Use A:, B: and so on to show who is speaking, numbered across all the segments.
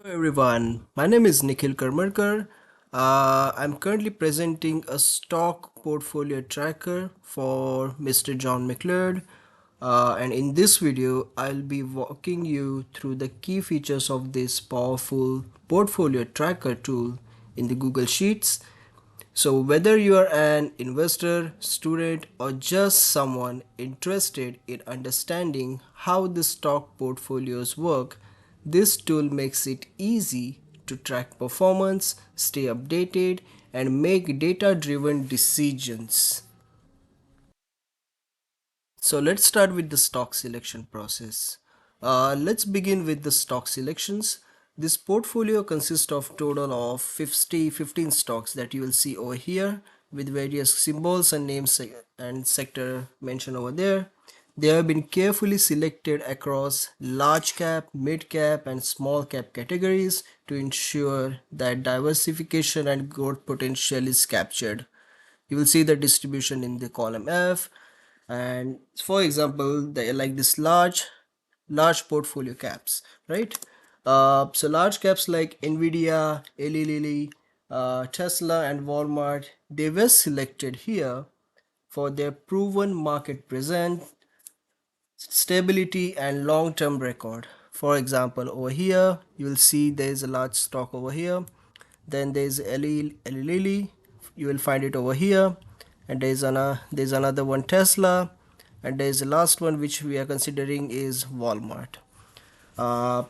A: Everyone, my name is Nikhil Karmarkar. I'm currently presenting a stock portfolio tracker for Mr. John McLeod. And in this video, I'll be walking you through the key features of this powerful portfolio tracker tool in the Google Sheets. So, whether you are an investor, student, or just someone interested in understanding how the stock portfolios work, this tool makes it easy to track performance, stay updated, and make data driven decisions. So let's start with the stock selection process. Let's begin with the stock selections. This portfolio consists of total of 15 stocks that you will see over here with various symbols and names and sector mentioned over there. They have been carefully selected across large cap, mid cap, and small cap categories to ensure that diversification and growth potential is captured. You will see the distribution in the column F, and for example they like this large portfolio caps, right? So large caps like Nvidia, Eli Lilly, Tesla, and Walmart, they were selected here for their proven market presence, stability, and long-term record. For example, over here you will see there is a large stock over here, then there's Eli Lilly, you will find it over here, and there's another one, Tesla, and there's the last one which we are considering is Walmart. uh,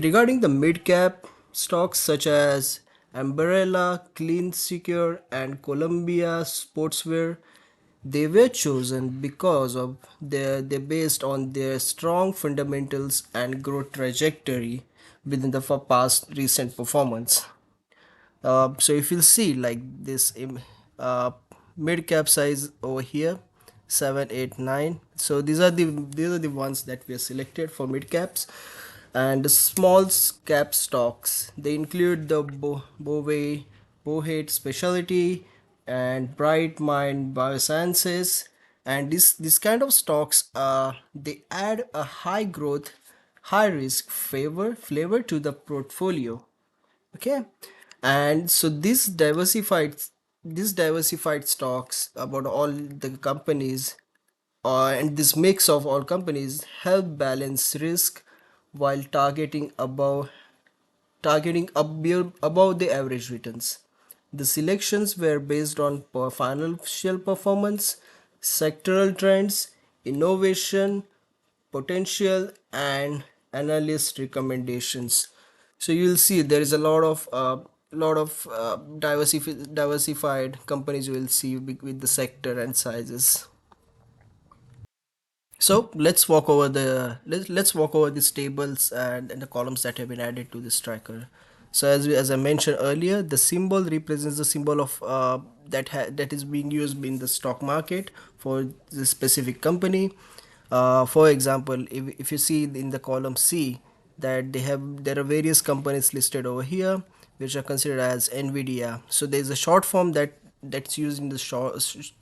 A: Regarding the mid cap stocks such as Umbrella, Clean Secure, and Columbia Sportswear, they were chosen because of they're based on their strong fundamentals and growth trajectory within the past recent performance. So if you'll see like this uh, mid cap size over here, 7, 8, 9. So these are the ones that we are selected for mid caps. And the small cap stocks, they include the Bowhead Specialty and Bright Mind Biosciences. And this kind of stocks, they add a high growth, high risk flavor to the portfolio. Okay. And so this diversified stocks about all the companies, and this mix of all companies help balance risk while targeting above the average returns. The selections were based on financial performance, sectoral trends, innovation, potential, and analyst recommendations. So you'll see there is a lot of diversified companies you will see with the sector and sizes. So let's walk over these tables and the columns that have been added to this tracker. So as I mentioned earlier, the symbol represents the symbol of that is being used in the stock market for the specific company. For example, if you see in the column C that there are various companies listed over here which are considered as Nvidia. So there is a short form that's used in the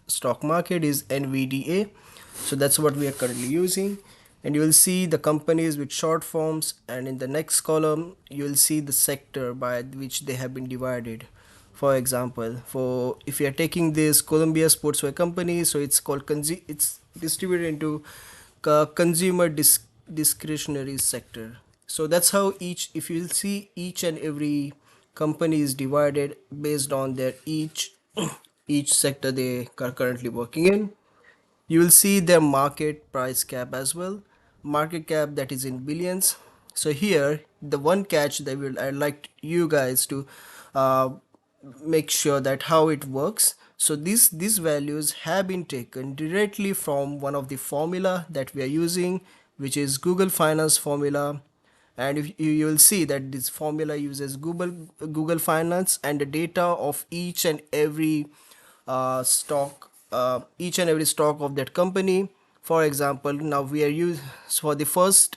A: stock market is NVDA. So that's what we are currently using, and you will see the companies with short forms, and in the next column you will see the sector by which they have been divided. For example, for if you are taking this Columbia Sportswear company, so it's called it's distributed into consumer discretionary sector. So that's how if you see each and every company is divided based on their each sector they are currently working in. You will see their market price cap as well, market cap that is in billions. So here the one catch that I'd like you guys to uh, make sure that how it works. So these values have been taken directly from one of the formula that we are using, which is Google Finance formula. And if you will see that this formula uses Google Finance, and the data of each and every stock of that company. For example, now we are using for the first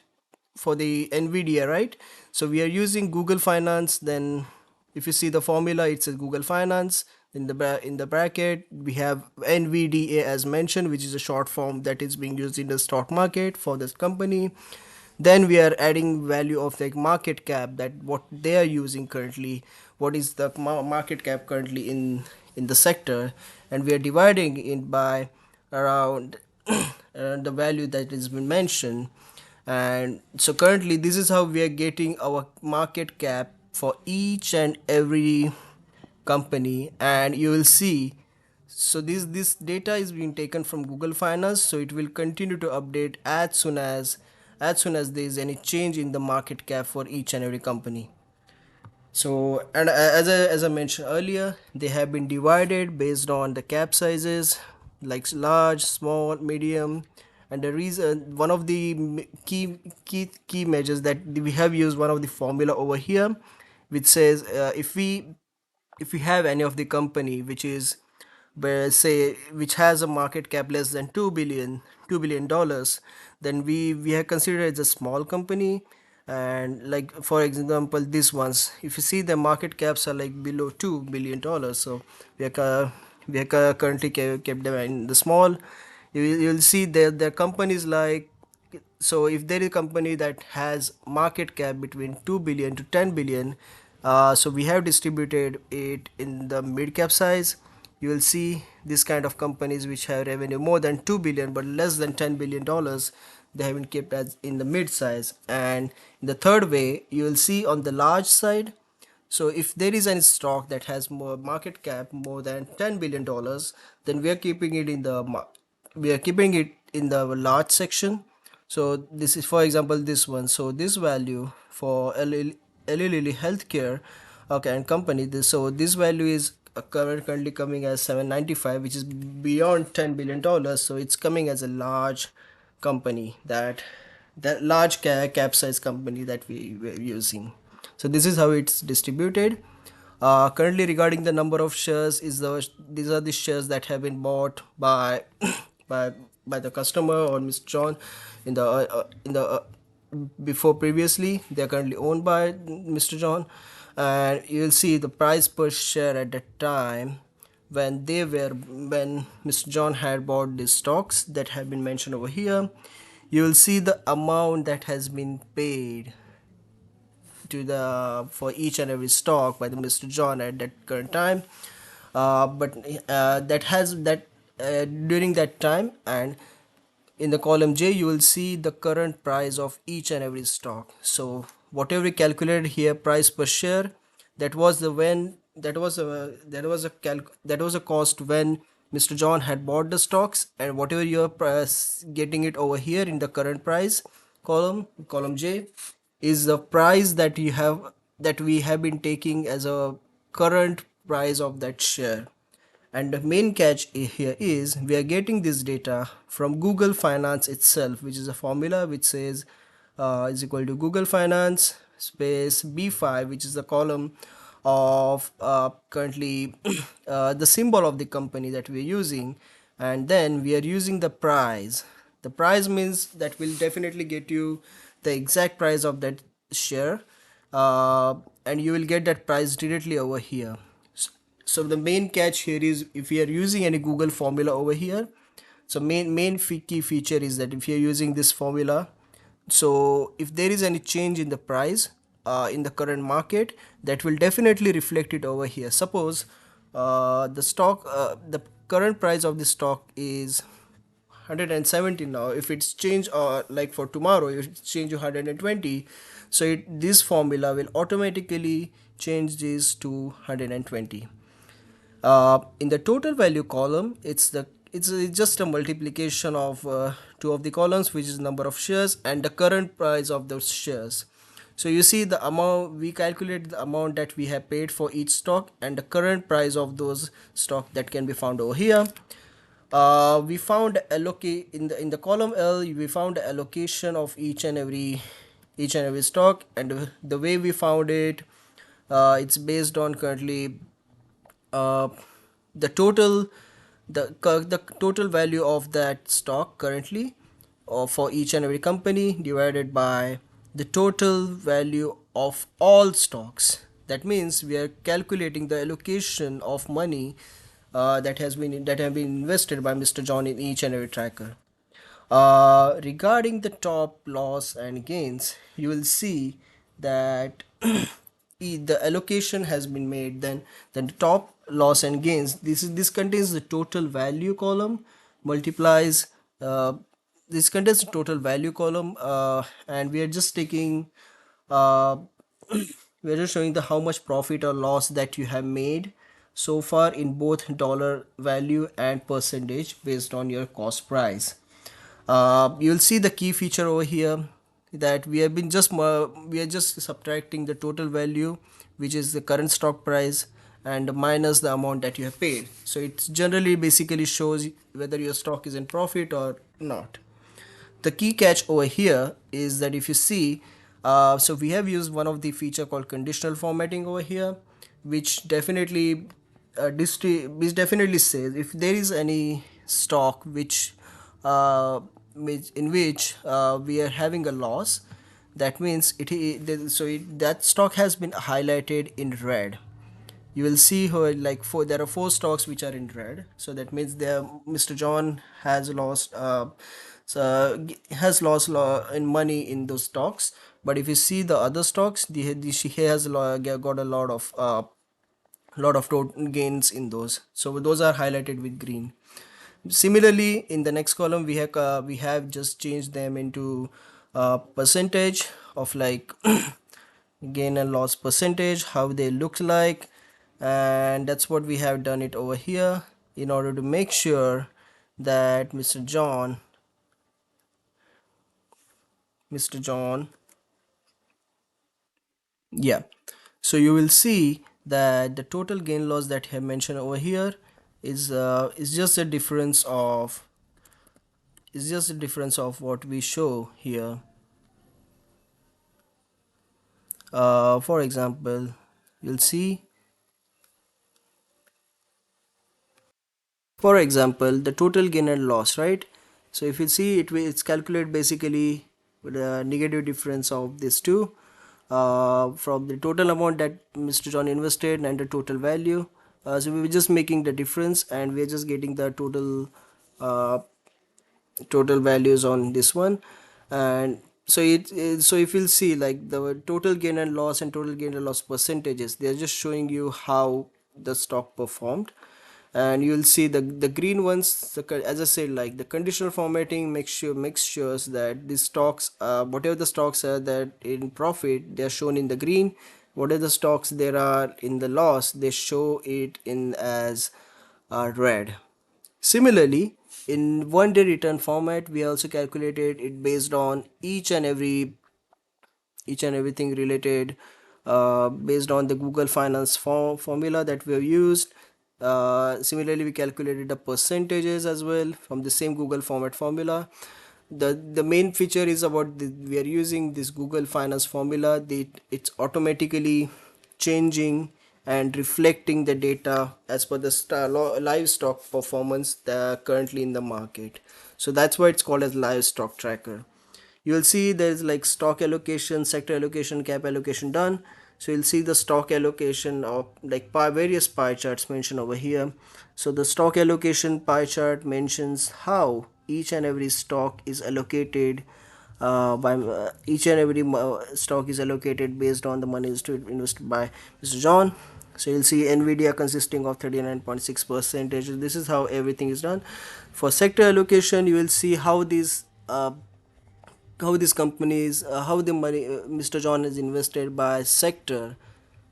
A: for the Nvidia, right? So we are using Google Finance. Then if you see the formula, it says Google Finance. In the bracket we have NVDA as mentioned, which is a short form that is being used in the stock market for this company. Then we are adding value of like market cap, that what they are using currently, what is the market cap currently in the sector, and we are dividing it by around the value that has been mentioned. And so currently this is how we are getting our market cap for each and every company. And you will see, so this data is being taken from Google Finance, so it will continue to update as soon as there is any change in the market cap for each and every company. So, and as I mentioned earlier, they have been divided based on the cap sizes, like large, small, medium, and the reason, one of the key measures that we have used, one of the formula over here, which says if we have any of the company which is, where say, which has a market cap less than 2 billion dollars, then we have considered it as a small company. And like for example this ones, if you see the market caps are like below 2 billion dollars, so we are currently kept them in the small. You'll see there are companies like, so if there is a company that has market cap between 2 billion to 10 billion, so we have distributed it in the mid cap size. You will see this kind of companies which have revenue more than 2 billion but less than 10 billion dollars, they have been kept as in the mid size. And in the third way, you will see on the large side, so if there is any stock that has more market cap more than 10 billion dollars, then we are keeping it in the large section. So this is, for example, this one. So this value for Eli Lilly Healthcare, okay, and company, this value is currently coming as 795, which is beyond 10 billion dollars. So it's coming as a large company, that large cap size company that we were using. So this is how it's distributed. Currently, regarding the number of shares, these are the shares that have been bought by by by the customer or Mr. John in the before. Previously they are currently owned by Mr. John. And you'll see the price per share at that time when Mr. John had bought these stocks that have been mentioned over here. You will see the amount that has been paid to the for each and every stock by the Mr. John at that current time. But that has that during that time. And in the column J, you will see the current price of each and every stock. So whatever we calculated here, price per share, that was the when that was a cost when Mr. John had bought the stocks. And whatever you're getting it over here in the current price column J, is the price that we have been taking as a current price of that share. And the main catch here is we are getting this data from Google Finance itself, which is a formula which says is equal to Google Finance space B5, which is the column of currently the symbol of the company that we are using. And then we are using the price. The price means that will definitely get you the exact price of that share, and you will get that price directly over here. So the main catch here is, if we are using any Google formula over here, so key feature is that if you are using this formula, so if there is any change in the price in the current market, that will definitely reflect it over here. Suppose the current price of the stock is 170 now. If it's changed, like for tomorrow if it's changed to 120, so this formula will automatically change this to 120. In the total value column, it's just a multiplication of two of the columns, which is number of shares and the current price of those shares. So you see the amount, we calculate the amount that we have paid for each stock and the current price of those stock that can be found over here. We found allocate in the column L, we found the allocation of each and every stock. And the way we found it, it's based on currently uh, the total the total value of that stock currently, or for each and every company, divided by the total value of all stocks. That means we are calculating the allocation of money that have been invested by Mr. John in each and every tracker. Regarding the top loss and gains, you will see that the allocation has been made. Then the top loss and gains. This contains the total value column multiplies. This contains the total value column, and we are just taking. Uh, we are just showing the how much profit or loss that you have made so far in both dollar value and percentage based on your cost price. You'll see the key feature over here that we are just subtracting the total value, which is the current stock price, and minus the amount that you have paid. So it generally basically shows whether your stock is in profit or not. The key catch over here is that if you see, so we have used one of the feature called conditional formatting over here, which definitely which definitely says if there is any stock in which we are having a loss, that means that stock has been highlighted in red. You will see here like there are four stocks which are in red, so that means there Mr. John has lost in money in those stocks. But if you see the other stocks, he has got a lot of gains in those, so those are highlighted with green. Similarly, in the next column we have just changed them into percentage of like gain and loss percentage, how they look like, and that's what we have done it over here in order to make sure that Mr. John, yeah. So you will see that the total gain loss that I have mentioned over here is just a difference of what we show here. For example, you'll see, for example, the total gain and loss, right? So if you see it's calculated basically with a negative difference of these two, from the total amount that Mr. John invested and the total value. So we were just making the difference, and we are just getting the uh, total values on this one. And so if you'll see like the total gain and loss and total gain and loss percentages, they are just showing you how the stock performed. And you'll see the green ones, as I said, like the conditional formatting makes sure that these stocks, whatever the stocks are that in profit, they are shown in the green. Whatever the stocks there are in the loss, they show it in as red. Similarly, in one day return format, we also calculated it based on each and everything related, based on the Google Finance formula that we have used. Similarly, we calculated the percentages as well from the same Google format formula. The main feature is about we are using this Google Finance formula. It's automatically changing and reflecting the data as per the livestock performance currently in the market. So that's why it's called as livestock tracker. You'll see there's like stock allocation, sector allocation, cap allocation done. So you'll see the stock allocation of like various pie charts mentioned over here. So the stock allocation pie chart mentions how each and every stock is allocated, by each and every stock is allocated based on the money invested by Mr. John. So you'll see Nvidia consisting of 39.6%. This is how everything is done. For sector allocation, you will see how these companies, how the money Mr. John has invested by sector,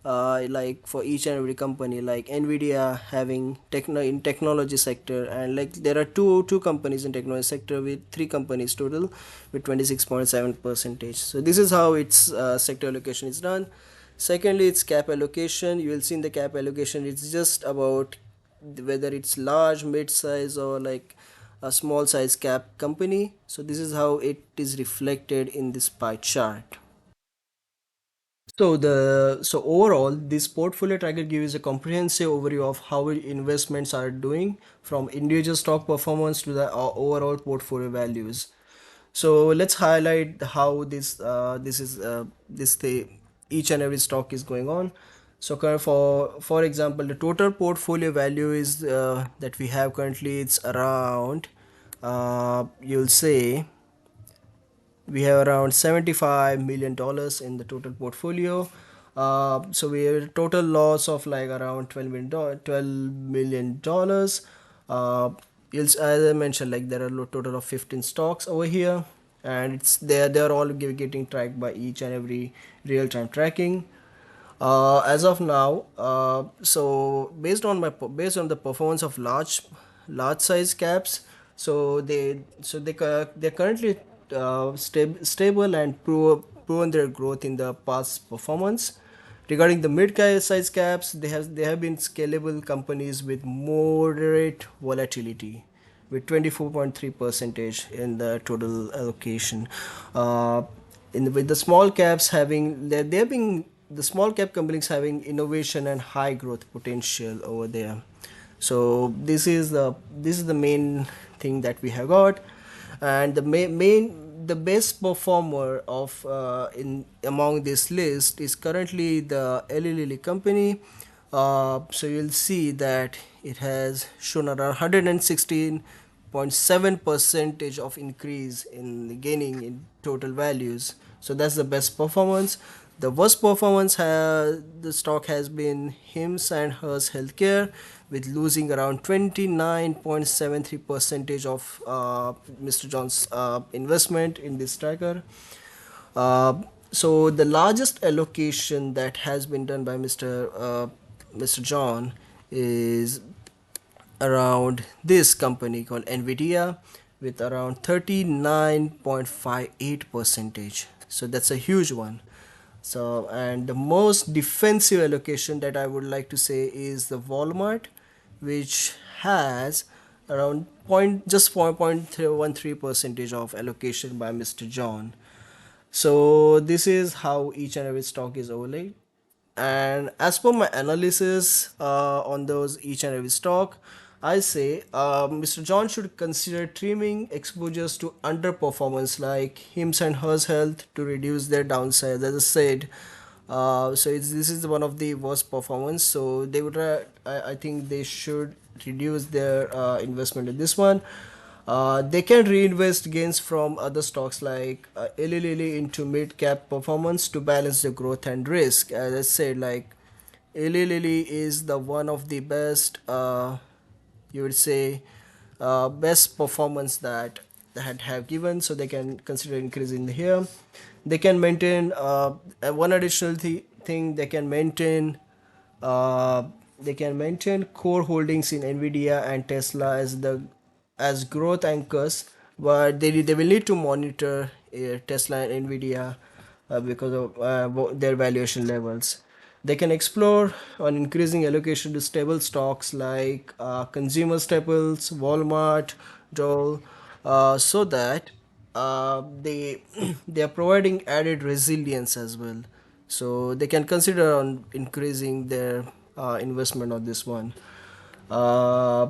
A: like for each and every company, like Nvidia having in technology sector, and like there are two companies in technology sector with three companies total with 26.7 percentage. So this is how its sector allocation is done. Secondly, it's cap allocation. You will see in the cap allocation it's just about whether it's large, mid size, or like a small size cap company. So this is how it is reflected in this pie chart. So overall, this portfolio tracker gives a comprehensive overview of how investments are doing from individual stock performance to the overall portfolio values. So let's highlight how each and every stock is going on. So for example, the total portfolio value is that we have currently, it's around you'll say we have around $75 million in the total portfolio. So we have a total loss of like around $12 million. As I mentioned, like there are a total of 15 stocks over here, and they're all getting tracked by each and every real-time tracking. As of now, so based on the performance of large size caps, they're currently stable and proven their growth in the past performance. Regarding the mid size caps, they have been scalable companies with moderate volatility, with 24.3 percentage in the total allocation. With the small caps having they're being the small cap companies having innovation and high growth potential over there. So this is the main thing that we have got. And the best performer of in among this list is currently the Eli Lilly company. So you'll see that it has shown around 116.7 percentage of increase in gaining in total values. So that's the best performance. The worst performance the stock has been Hims and Hers Healthcare, with losing around 29.73 percentage of Mr. John's investment in this tracker. So the largest allocation that has been done by Mr. John is around this company called Nvidia, with around 39.58 percentage. So that's a huge one. So, and the most defensive allocation that I would like to say is the Walmart, which has around just 4.13 percentage of allocation by Mr. John. So this is how each and every stock is overlaid. And as per my analysis on those each and every stock, I say Mr. John should consider trimming exposures to underperformance like Hims and Hers Health to reduce their downside. As I said, this is one of the worst performance. So they would, I think they should reduce their investment in this one. They can reinvest gains from other stocks like Eli Lilly into mid cap performance to balance the growth and risk. As I said, like Eli Lilly is the one of the best, you would say, best performance that have given. So they can consider increasing here. They can maintain one additional thing. Uh, they can maintain core holdings in Nvidia and Tesla as growth anchors, but they will need to monitor Tesla and Nvidia because of their valuation levels. They can explore on increasing allocation to stable stocks like consumer staples, Walmart, Dole, so that they they are providing added resilience as well. So they can consider on increasing their investment on this one. uh,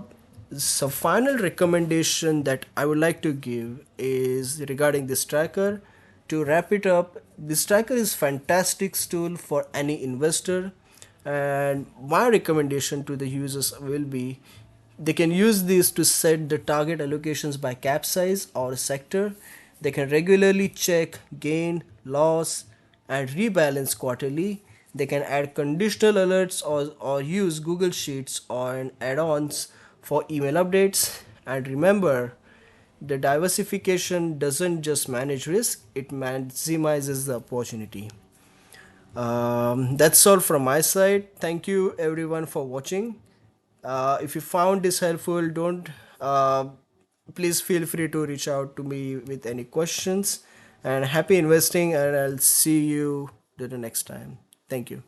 A: so final recommendation that I would like to give is regarding this tracker. To wrap it up, this tracker is fantastic tool for any investor, and my recommendation to the users will be they can use this to set the target allocations by cap size or sector. They can regularly check gain, loss, and rebalance quarterly. They can add conditional alerts or use Google Sheets or add-ons for email updates. And remember, the diversification doesn't just manage risk, it maximizes the opportunity. That's all from my side. Thank you everyone for watching. If you found this helpful, don't please feel free to reach out to me with any questions. And happy investing, and I'll see you the next time. Thank you.